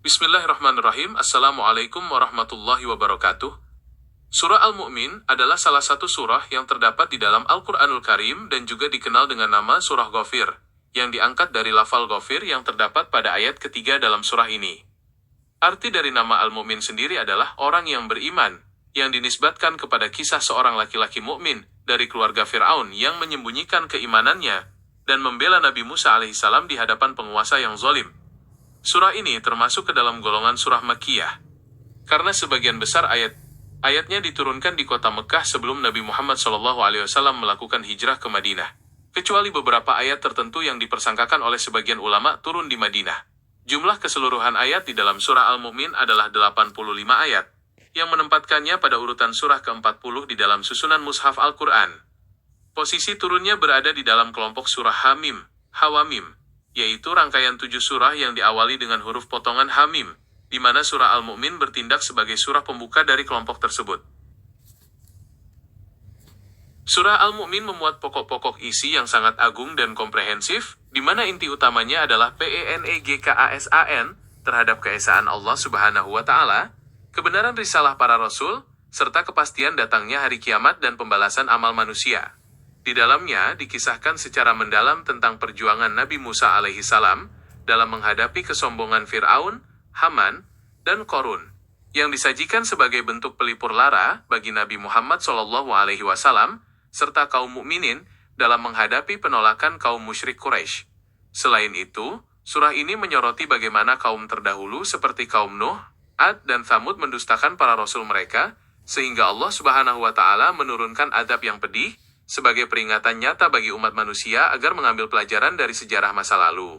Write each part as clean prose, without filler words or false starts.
Bismillahirrahmanirrahim. Assalamualaikum warahmatullahi wabarakatuh. Surah Al-Mu'min adalah salah satu surah yang terdapat di dalam Al-Quranul Karim dan juga dikenal dengan nama Surah Ghafir, yang diangkat dari lafal Ghafir yang terdapat pada ayat ketiga dalam surah ini. Arti dari nama Al-Mu'min sendiri adalah orang yang beriman, yang dinisbatkan kepada kisah seorang laki-laki mukmin dari keluarga Fir'aun yang menyembunyikan keimanannya dan membela Nabi Musa alaihissalam di hadapan penguasa yang zalim. Surah ini termasuk ke dalam golongan surah Makkiyah, karena sebagian besar ayatnya diturunkan di kota Mekah sebelum Nabi Muhammad SAW melakukan hijrah ke Madinah, kecuali beberapa ayat tertentu yang dipersangkakan oleh sebagian ulama turun di Madinah. Jumlah keseluruhan ayat di dalam surah Al-Mu'min adalah 85 ayat, yang menempatkannya pada urutan surah ke-40 di dalam susunan Mushaf Al-Quran. Posisi turunnya berada di dalam kelompok surah Hamim, Hawamim, yaitu rangkaian 7 surah yang diawali dengan huruf potongan Hamim, di mana surah Al-Mu'min bertindak sebagai surah pembuka dari kelompok tersebut. Surah Al-Mu'min memuat pokok-pokok isi yang sangat agung dan komprehensif, di mana inti utamanya adalah PENEGKASAN, terhadap keesaan Allah Subhanahu wa Ta'ala, kebenaran risalah para rasul, serta kepastian datangnya hari kiamat dan pembalasan amal manusia. Di dalamnya dikisahkan secara mendalam tentang perjuangan Nabi Musa alaihissalam dalam menghadapi kesombongan Fir'aun, Haman, dan Qarun, yang disajikan sebagai bentuk pelipur lara bagi Nabi Muhammad SAW serta kaum mukminin dalam menghadapi penolakan kaum musyrik Quraisy. Selain itu, surah ini menyoroti bagaimana kaum terdahulu seperti kaum Nuh, Ad, dan Thamud mendustakan para rasul mereka, sehingga Allah Subhanahu wa Ta'ala menurunkan azab yang pedih sebagai peringatan nyata bagi umat manusia agar mengambil pelajaran dari sejarah masa lalu.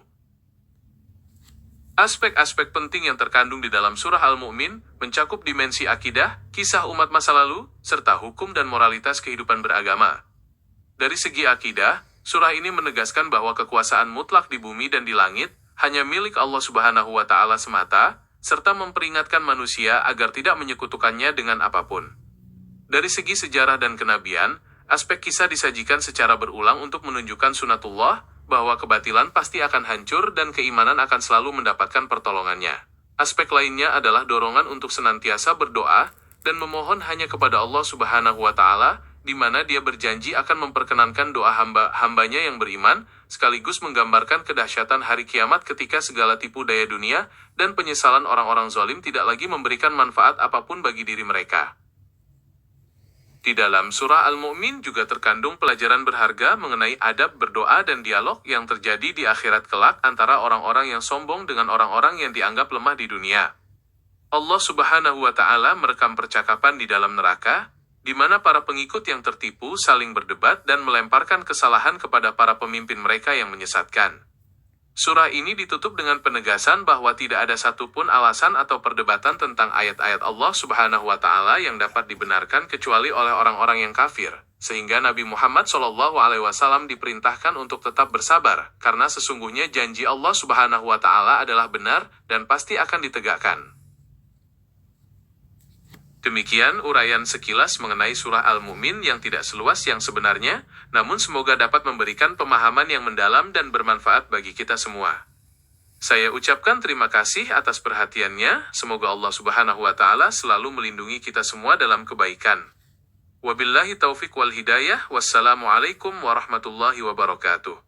Aspek-aspek penting yang terkandung di dalam surah Al-Mu'min mencakup dimensi akidah, kisah umat masa lalu, serta hukum dan moralitas kehidupan beragama. Dari segi akidah, surah ini menegaskan bahwa kekuasaan mutlak di bumi dan di langit hanya milik Allah Subhanahu wa Ta'ala semata, serta memperingatkan manusia agar tidak menyekutukannya dengan apapun. Dari segi sejarah dan kenabian, aspek kisah disajikan secara berulang untuk menunjukkan sunatullah, bahwa kebatilan pasti akan hancur dan keimanan akan selalu mendapatkan pertolongannya. Aspek lainnya adalah dorongan untuk senantiasa berdoa dan memohon hanya kepada Allah Subhanahu wa Ta'ala, di mana Dia berjanji akan memperkenankan doa hambanya yang beriman, sekaligus menggambarkan kedahsyatan hari kiamat ketika segala tipu daya dunia dan penyesalan orang-orang zalim tidak lagi memberikan manfaat apapun bagi diri mereka. Di dalam surah Al-Mu'min juga terkandung pelajaran berharga mengenai adab berdoa dan dialog yang terjadi di akhirat kelak antara orang-orang yang sombong dengan orang-orang yang dianggap lemah di dunia. Allah Subhanahu wa Ta'ala merekam percakapan di dalam neraka, di mana para pengikut yang tertipu saling berdebat dan melemparkan kesalahan kepada para pemimpin mereka yang menyesatkan. Surah ini ditutup dengan penegasan bahwa tidak ada satupun alasan atau perdebatan tentang ayat-ayat Allah Subhanahu wa Ta'ala yang dapat dibenarkan kecuali oleh orang-orang yang kafir, sehingga Nabi Muhammad SAW diperintahkan untuk tetap bersabar, karena sesungguhnya janji Allah Subhanahu wa Ta'ala adalah benar dan pasti akan ditegakkan. Demikian uraian sekilas mengenai surah Al-Mu'min yang tidak seluas yang sebenarnya, namun semoga dapat memberikan pemahaman yang mendalam dan bermanfaat bagi kita semua. Saya ucapkan terima kasih atas perhatiannya, semoga Allah Subhanahu wa Ta'ala selalu melindungi kita semua dalam kebaikan. Wabillahi taufiq wal hidayah, wassalamualaikum warahmatullahi wabarakatuh.